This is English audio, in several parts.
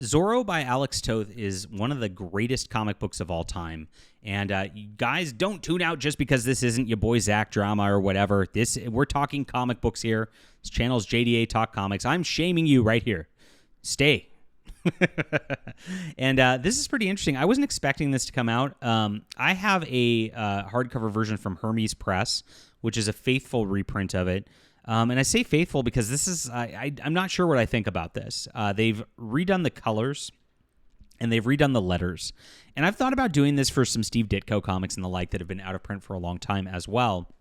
Zorro by Alex Toth is one of the greatest comic books of all time. And you guys, don't tune out just because this isn't your boy Zach drama or whatever. We're talking comic books here. This channel's JDA Talk Comics. I'm shaming you right here. Stay. And this is pretty interesting. I wasn't expecting this to come out. I have a hardcover version from Hermes Press, which is a faithful reprint of it. And I say faithful because this is, I'm not sure what I think about this. They've redone the colors and they've redone the letters. And I've thought about doing this for some Steve Ditko comics and the like that have been out of print for a long time as well.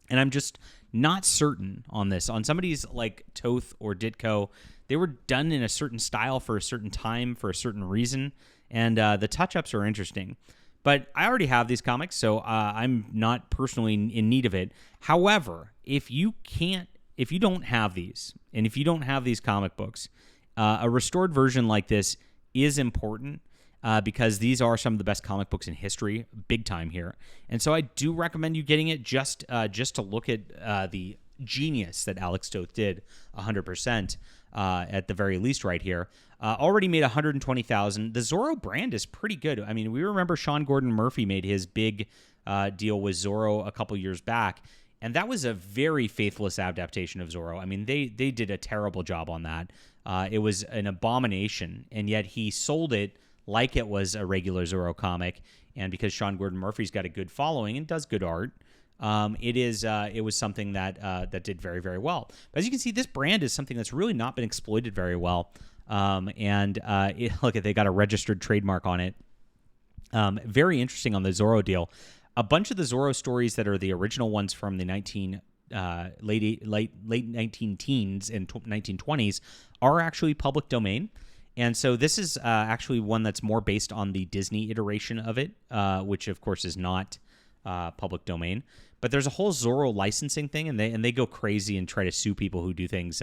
And I'm just not certain on this. On somebody's like Toth or Ditko, they were done in a certain style for a certain time for a certain reason. And the touch-ups are interesting. But I already have these comics, so I'm not personally in need of it. However, if you don't have these, and if you don't have these comic books, a restored version like this is important because these are some of the best comic books in history, big time here. And so I do recommend you getting it just to look at the genius that Alex Toth did 100%. At the very least right here. Already made $120,000. The Zorro brand is pretty good. I mean, we remember Sean Gordon Murphy made his big deal with Zorro a couple years back, and that was a very faithless adaptation of Zorro. I mean, they did a terrible job on that. It was an abomination, and yet he sold it like it was a regular Zorro comic, and because Sean Gordon Murphy's got a good following and does good art, it was something that did very, very well. But as you can see, this brand is something that's really not been exploited very well. Look at, they got a registered trademark on it. Very interesting on the Zorro deal. A bunch of the Zorro stories that are the original ones from the late 19 teens and 1920s are actually public domain. And so this is actually one that's more based on the Disney iteration of it, which of course is not public domain. But there's a whole Zorro licensing thing, and they go crazy and try to sue people who do things,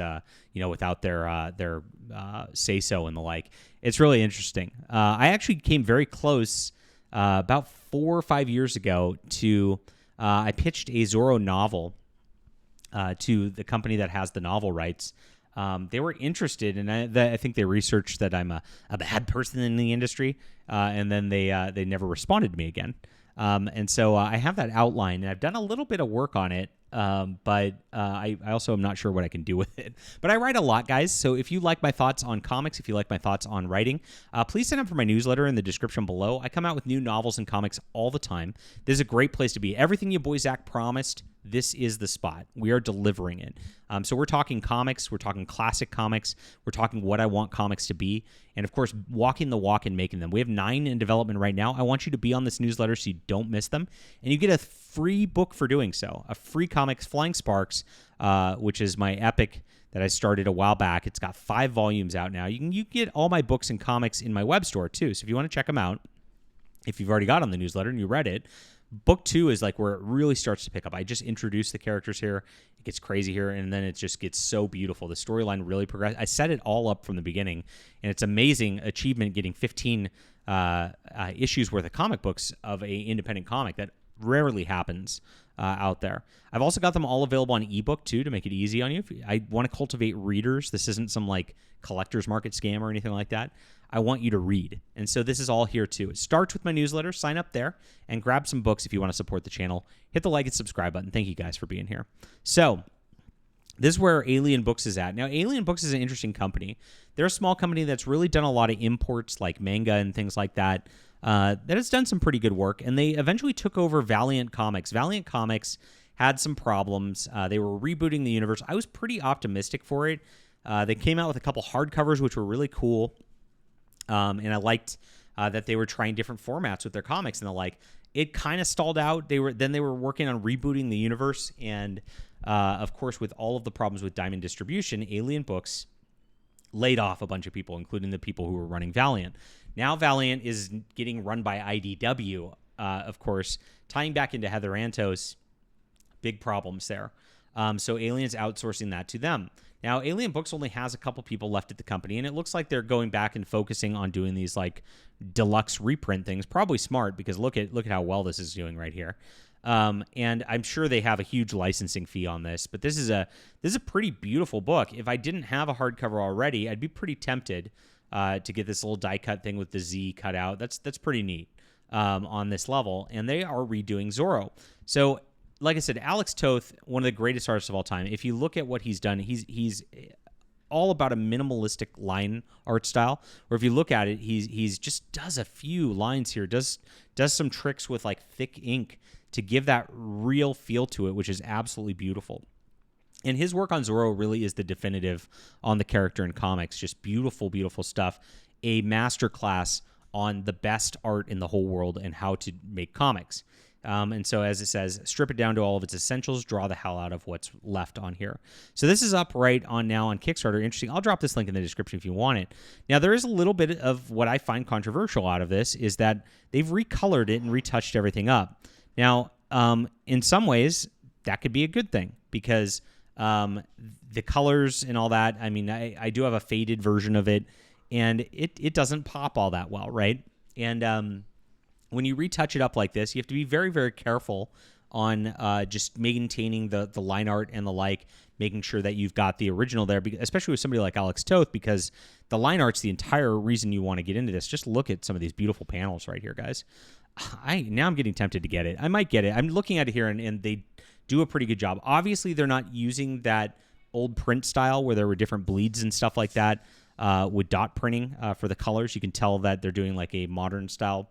without their say so and the like. It's really interesting. I actually came very close about 4 or 5 years ago to I pitched a Zorro novel to the company that has the novel rights. They were interested, and I think they researched that I'm a bad person in the industry, and then they never responded to me again. And so I have that outline, and I've done a little bit of work on it, but I also am not sure what I can do with it. But I write a lot, guys, so if you like my thoughts on comics, if you like my thoughts on writing, please sign up for my newsletter in the description below. I come out with new novels and comics all the time. This is a great place to be. Everything your boy Zach promised, this is the spot. We are delivering it. So we're talking comics. We're talking classic comics. We're talking what I want comics to be. And, of course, walking the walk and making them. We have 9 in development right now. I want you to be on this newsletter so you don't miss them. And you get a free book for doing so. A free comics, Flying Sparks, which is my epic that I started a while back. It's got 5 volumes out now. You can get all my books and comics in my web store, too. So if you want to check them out, if you've already got on the newsletter and you read it, Book 2 is like where it really starts to pick up. I just introduced the characters here. It gets crazy here, and then it just gets so beautiful. The storyline really progresses. I set it all up from the beginning, and it's amazing achievement getting 15 issues worth of comic books of a independent comic. That rarely happens out there. I've also got them all available on ebook, too, to make it easy on you. If I want to cultivate readers. This isn't some like collector's market scam or anything like that. I want you to read. And so this is all here too. It starts with my newsletter. Sign up there and grab some books if you want to support the channel. Hit the like and subscribe button. Thank you guys for being here. So this is where Alien Books is at. Now, Alien Books is an interesting company. They're a small company that's really done a lot of imports like manga and things like that. That has done some pretty good work. And they eventually took over Valiant Comics. Valiant Comics had some problems. They were rebooting the universe. I was pretty optimistic for it. They came out with a couple hardcovers, which were really cool. And I liked that they were trying different formats with their comics and the like. It kind of stalled out. They were working on rebooting the universe, and of course, with all of the problems with Diamond Distribution, Alien Books laid off a bunch of people, including the people who were running Valiant. Now Valiant is getting run by IDW, of course, tying back into Heather Antos. Big problems there. So Alien's outsourcing that to them. Now, Alien Books only has a couple people left at the company, and it looks like they're going back and focusing on doing these like deluxe reprint things. Probably smart because look at how well this is doing right here. And I'm sure they have a huge licensing fee on this, but this is a pretty beautiful book. If I didn't have a hardcover already, I'd be pretty tempted to get this little die cut thing with the Z cut out. That's pretty neat on this level. And they are redoing Zorro. So, like I said, Alex Toth, one of the greatest artists of all time. If you look at what he's done, he's all about a minimalistic line art style. Or if you look at it, he's just does a few lines here, does some tricks with like thick ink to give that real feel to it, which is absolutely beautiful. And his work on Zorro really is the definitive on the character in comics. Just beautiful, beautiful stuff. A masterclass on the best art in the whole world and how to make comics. And so, as it says, strip it down to all of its essentials, draw the hell out of what's left on here. So this is up right on now on Kickstarter. Interesting. I'll drop this link in the description if you want it. Now, there is a little bit of what I find controversial out of this is that they've recolored it and retouched everything up. Now, in some ways, that could be a good thing because the colors and all that, I mean, I do have a faded version of it, and it doesn't pop all that well, right? And when you retouch it up like this, you have to be very, very careful on just maintaining the line art and the like, making sure that you've got the original there, especially with somebody like Alex Toth, because the line art's the entire reason you want to get into this. Just look at some of these beautiful panels right here, guys. Now I'm getting tempted to get it. I might get it. I'm looking at it here, and they do a pretty good job. Obviously, they're not using that old print style where there were different bleeds and stuff like that with dot printing for the colors. You can tell that they're doing like a modern style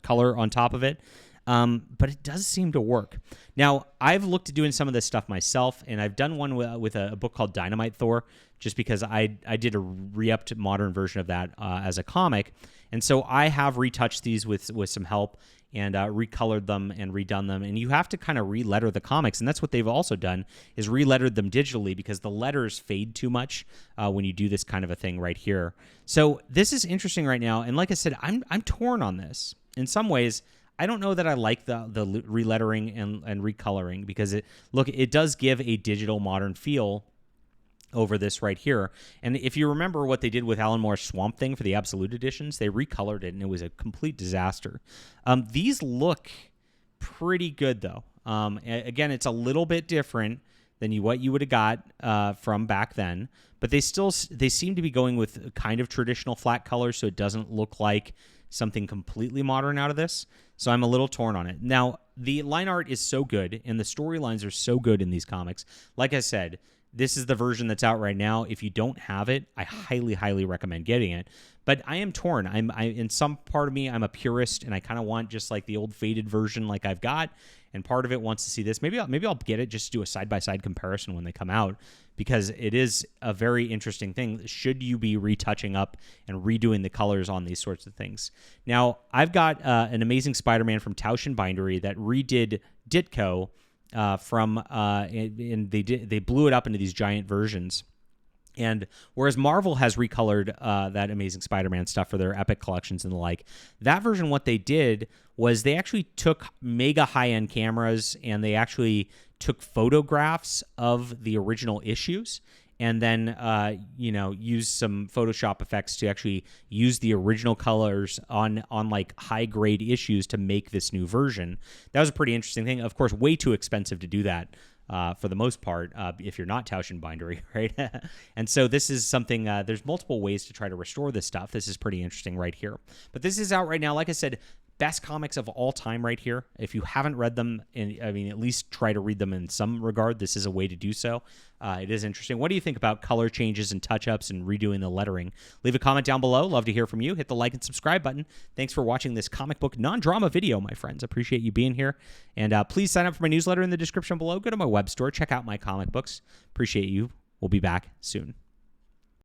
color on top of it. But it does seem to work. Now, I've looked at doing some of this stuff myself, and I've done one with a book called Dynamite Thor, just because I did a re-upped modern version of that as a comic. And so I have retouched these with some help and recolored them and redone them. And you have to kind of re-letter the comics, and that's what they've also done, is re-lettered them digitally because the letters fade too much when you do this kind of a thing right here. So this is interesting right now, and like I said, I'm torn on this. In some ways, I don't know that I like the relettering and recoloring because it does give a digital modern feel over this right here. And if you remember what they did with Alan Moore's Swamp Thing for the Absolute editions, they recolored it and it was a complete disaster. These look pretty good though. Again, it's a little bit different than what you would have got from back then, but they seem to be going with kind of traditional flat colors, so it doesn't look like something completely modern out of this. So I'm a little torn on it. Now, the line art is so good and the storylines are so good in these comics. Like I said, this is the version that's out right now. If you don't have it, I highly, highly recommend getting it. But I am torn. I in some part of me, I'm a purist, and I kind of want just like the old faded version like I've got. And part of it wants to see this. Maybe I'll get it just to do a side-by-side comparison when they come out, because it is a very interesting thing. Should you be retouching up and redoing the colors on these sorts of things? Now, I've got an Amazing Spider-Man from Tauschen Bindery that redid Ditko and they blew it up into these giant versions. And whereas Marvel has recolored that Amazing Spider-Man stuff for their Epic collections and the like, that version, what they did was they actually took mega high-end cameras and they actually took photographs of the original issues and then, used some Photoshop effects to actually use the original colors on like high-grade issues to make this new version. That was a pretty interesting thing. Of course, way too expensive to do that. For the most part, if you're not Tauschen Bindery, right? And so this is something, there's multiple ways to try to restore this stuff. This is pretty interesting right here. But this is out right now. Like I said, best comics of all time right here. If you haven't read them, at least try to read them in some regard. This is a way to do so. It is interesting. What do you think about color changes and touch-ups and redoing the lettering? Leave a comment down below. Love to hear from you. Hit the like and subscribe button. Thanks for watching this comic book non-drama video, my friends. Appreciate you being here. And please sign up for my newsletter in the description below. Go to my web store. Check out my comic books. Appreciate you. We'll be back soon.